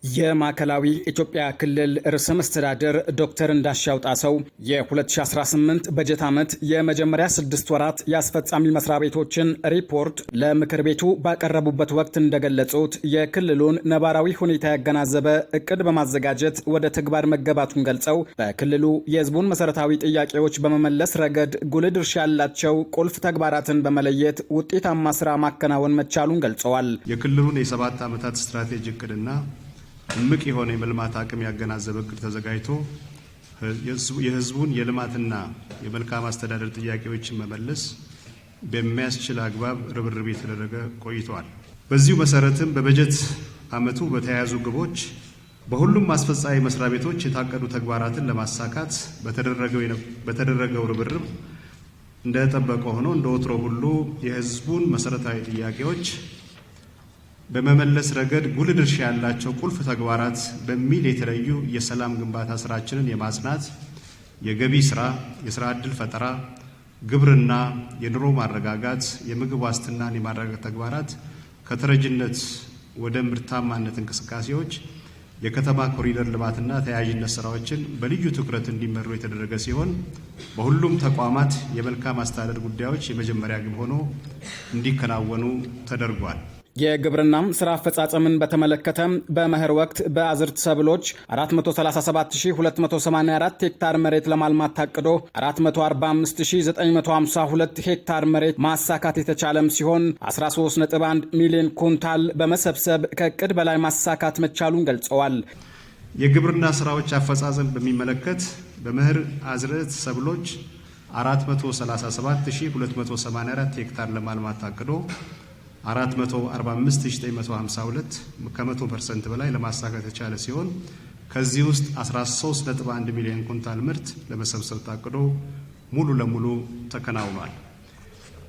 የማዕከላዊ ኢትዮጵያ ክልል ርዕሰ መስተዳድር ዶክተር እንዳሻው ጣሰው የ2018 በጀት ዓመት የመጀመሪያ 6 ወራት የአስፈጻሚ መስሪያ ቤቶችን ሪፖርት ለምክር ቤቱ ባቀረቡበት ወቅት እንደገለጹት የክልሉን ነባራዊ ሁኔታ ያገናዘበ እቅድ በማዘጋጀት ወደ ተግባር መገባቱን ገልጸው በክልሉ የሕዝቡን መሰረታዊ ጥያቄዎች በመመለስ ረገድ ጉልህ ድርሻ ያላቸው ቁልፍ ተግባራትን በመለየት ውጤታማ ስራ ማከናወን መቻሉን ገልጸዋል። የክልሉን የ7 ዓመታት ስትራቴጂ እቅድና እምቅ የሆነ የልማት አቅም ያገናዘበ እቅድ ተዘጋጅቶ የህዝቡን የልማትና የመልካም አስተዳደር ጥያቄዎችን መመለስ በሚያስችል አግባብ ርብርብ የተደረገ ቆይቷል። በዚሁ መሰረትም በበጀት ዓመቱ በተያያዙ ግቦች በሁሉም አስፈጻሚ መስሪያ ቤቶች የታቀዱ ተግባራትን ለማሳካት በተደረገው ርብርብ እንደተጠበቀ ሆኖ እንደ ወትሮ ሁሉ የህዝቡን መሰረታዊ ጥያቄዎች በመመለስ ረገድ ጉልህ ድርሻ ያላቸው ቁልፍ ተግባራት በሚል የተለዩ የሰላም ግንባታ ስራችንን የማጽናት፣ የገቢ ስራ፣ የስራ ዕድል ፈጠራ፣ ግብርና፣ የኑሮ ማረጋጋት፣ የምግብ ዋስትናን የማረጋገጥ ተግባራት፣ ከተረጅነት ወደ ምርታማነት እንቅስቃሴዎች፣ የከተማ ኮሪደር ልማትና ተያያዥነት ስራዎችን በልዩ ትኩረት እንዲመሩ የተደረገ ሲሆን በሁሉም ተቋማት የመልካም አስተዳደር ጉዳዮች የመጀመሪያ ግብ ሆኖ እንዲከናወኑ ተደርጓል። የግብርናም ስራ አፈጻጸምን በተመለከተ በመኸር ወቅት በአዝርት ሰብሎች 435284 ሄክታር መሬት ለማልማት ታቅዶ 445952 ሄክታር መሬት ማሳካት የተቻለም ሲሆን 13.1 ሚሊዮን ኩንታል በመሰብሰብ ከእቅድ በላይ ማሳካት መቻሉን ገልጸዋል። የግብርና ስራዎች አፈጻጸም በሚመለከት በመኸር አዝርት ሰብሎች 437284 ሄክታር ለማልማት ታቅዶ 445952 ከ100% በላይ ለማሳካት የተቻለ ሲሆን ከዚህ ውስጥ 13.1 ሚሊዮን ኩንታል ምርት ለመሰብሰብ ታቅዶ ሙሉ ለሙሉ ተከናውኗል።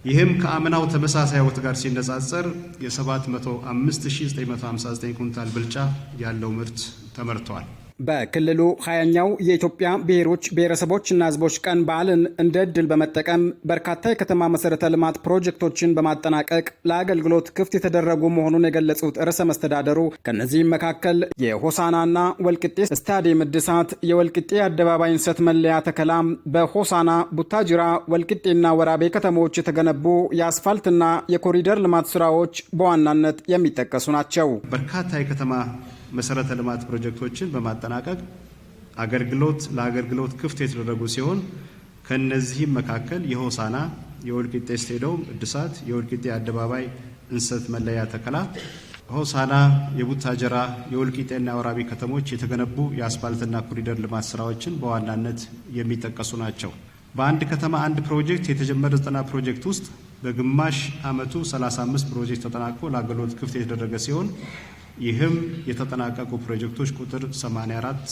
ይህም ከአምናው ተመሳሳይ ወቅት ጋር ሲነጻጸር የ705959 ኩንታል ብልጫ ያለው ምርት ተመርቷል። በክልሉ 20ኛው የኢትዮጵያ ብሔሮች ብሔረሰቦችና ሕዝቦች ቀን በዓልን እንደ ዕድል በመጠቀም በርካታ የከተማ መሰረተ ልማት ፕሮጀክቶችን በማጠናቀቅ ለአገልግሎት ክፍት የተደረጉ መሆኑን የገለጹት ርዕሰ መስተዳደሩ ከነዚህም መካከል የሆሳናና ወልቂጤ ስታዲየም እድሳት፣ የወልቂጤ አደባባይ እንሰት መለያ ተከላ፣ በሆሳና ቡታጅራ፣ ወልቂጤና ወራቤ ከተሞች የተገነቡ የአስፋልትና የኮሪደር ልማት ስራዎች በዋናነት የሚጠቀሱ ናቸው። በርካታ የከተማ መሰረተ ልማት ፕሮጀክቶችን በማጠናቀቅ ለአገልግሎት ክፍት የተደረጉ ሲሆን ከነዚህም መካከል የሆሳና የወልቂጤ ስቴዲየም እድሳት፣ የወልቂጤ አደባባይ እንሰት መለያ ተከላ፣ ሆሳና፣ የቡታጀራ፣ የወልቂጤና ወራቤ ከተሞች የተገነቡ የአስፋልትና ኮሪደር ልማት ስራዎችን በዋናነት የሚጠቀሱ ናቸው። በአንድ ከተማ አንድ ፕሮጀክት የተጀመረ 90 ፕሮጀክት ውስጥ በግማሽ ዓመቱ 35 ፕሮጀክት ተጠናቅቆ ለአገልግሎት ክፍት የተደረገ ሲሆን ይህም የተጠናቀቁ ፕሮጀክቶች ቁጥር 84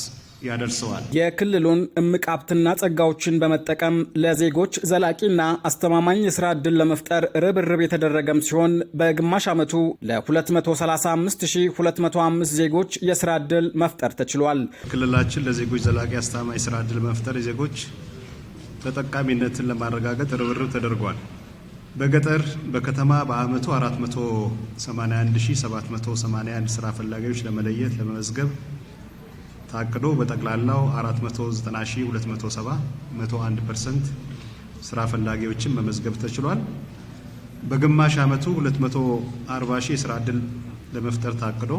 ያደርሰዋል። የክልሉን እምቅ ሀብትና ጸጋዎችን በመጠቀም ለዜጎች ዘላቂና አስተማማኝ የስራ ዕድል ለመፍጠር ርብርብ የተደረገም ሲሆን በግማሽ ዓመቱ ለ235205 ዜጎች የስራ ዕድል መፍጠር ተችሏል። ክልላችን ለዜጎች ዘላቂ አስተማማኝ የስራ ዕድል መፍጠር የዜጎች ተጠቃሚነትን ለማረጋገጥ ርብርብ ተደርጓል። በገጠር በከተማ በአመቱ 481781 ስራ ፈላጊዎች ለመለየት ለመመዝገብ ታቅዶ በጠቅላላው 490270 101% ስራ ፈላጊዎችን መመዝገብ ተችሏል። በግማሽ ዓመቱ 240,000 የስራ ዕድል ለመፍጠር ታቅዶ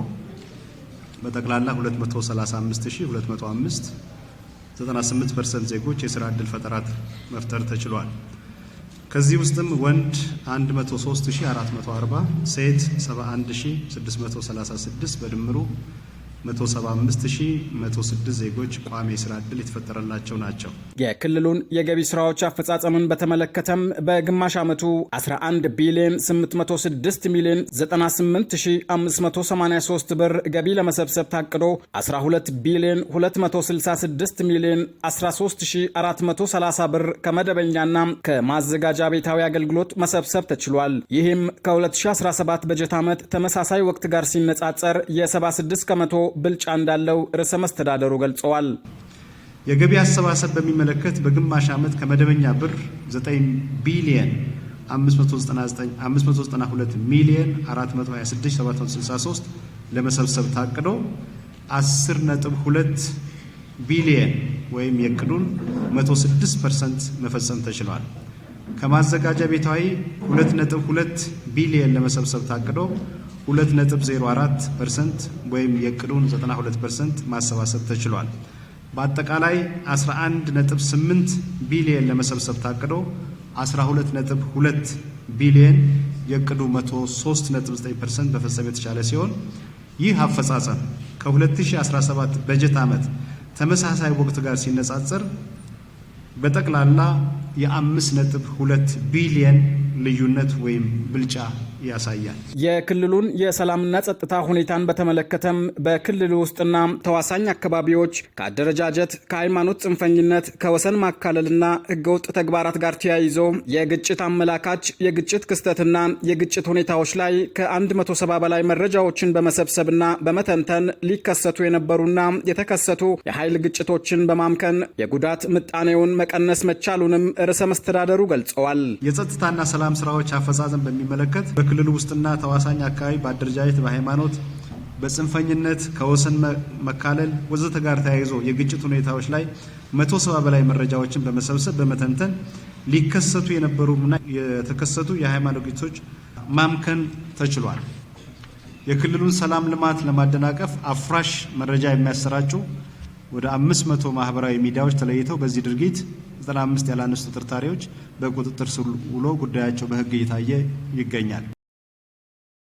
በጠቅላላ 235205 98% ዜጎች የስራ ዕድል ፈጠራት መፍጠር ተችሏል። ከዚህ ውስጥም ወንድ 103440 ሴት 71636 በድምሩ 175106 ዜጎች ቋሚ የስራ ዕድል የተፈጠረላቸው ናቸው። የክልሉን የገቢ ስራዎች አፈጻጸምን በተመለከተም በግማሽ ዓመቱ 11 ቢሊዮን 806 ሚሊዮን 98583 ብር ገቢ ለመሰብሰብ ታቅዶ 12 ቢሊዮን 266 ሚሊዮን 13430 ብር ከመደበኛና ከማዘጋጃ ቤታዊ አገልግሎት መሰብሰብ ተችሏል። ይህም ከ2017 በጀት ዓመት ተመሳሳይ ወቅት ጋር ሲነጻጸር የ76 ከመቶ ብልጫ እንዳለው ርዕሰ መስተዳደሩ ገልጸዋል። የገቢ አሰባሰብ በሚመለከት በግማሽ ዓመት ከመደበኛ ብር 9 ቢሊዮን 592 ሚሊዮን 426763 ለመሰብሰብ ታቅዶ 10.2 ቢሊየን ወይም የእቅዱን 106% መፈጸም ተችሏል። ከማዘጋጃ ቤታዊ 2.2 ቢሊየን ለመሰብሰብ ታቅዶ 2.04% ወይም የእቅዱን 92% ማሰባሰብ ተችሏል። በአጠቃላይ 11.8 ቢሊየን ለመሰብሰብ ታቅዶ 12.2 ቢሊየን የእቅዱ 103.9% መፈጸም የተቻለ ሲሆን ይህ አፈጻጸም ከ2017 በጀት ዓመት ተመሳሳይ ወቅት ጋር ሲነጻጸር በጠቅላላ የ5.2 ቢሊየን ልዩነት ወይም ብልጫ ያሳያል። የክልሉን የሰላምና ጸጥታ ሁኔታን በተመለከተም በክልሉ ውስጥና ተዋሳኝ አካባቢዎች ከአደረጃጀት፣ ከሃይማኖት ጽንፈኝነት፣ ከወሰን ማካለልና ህገወጥ ተግባራት ጋር ተያይዞ የግጭት አመላካች የግጭት ክስተትና የግጭት ሁኔታዎች ላይ ከ170 በላይ መረጃዎችን በመሰብሰብና በመተንተን ሊከሰቱ የነበሩና የተከሰቱ የኃይል ግጭቶችን በማምከን የጉዳት ምጣኔውን መቀነስ መቻሉንም ርዕሰ መስተዳደሩ ገልጸዋል። የጸጥታና ሰላም ስራዎች አፈጻጸም በሚመለከት በክልሉ ውስጥና ተዋሳኝ አካባቢ በአደረጃጀት፣ በሃይማኖት፣ በጽንፈኝነት፣ ከወሰን መካለል ወዘተ ጋር ተያይዞ የግጭት ሁኔታዎች ላይ 170 በላይ መረጃዎችን በመሰብሰብ በመተንተን ሊከሰቱ የነበሩና የተከሰቱ የሃይማኖት ግጭቶች ማምከን ተችሏል። የክልሉን ሰላም ልማት ለማደናቀፍ አፍራሽ መረጃ የሚያሰራጩ ወደ 500 ማህበራዊ ሚዲያዎች ተለይተው በዚህ ድርጊት 95 ያላነሱ ተጠርጣሪዎች በቁጥጥር ስር ውሎ ጉዳያቸው በሕግ እየታየ ይገኛል።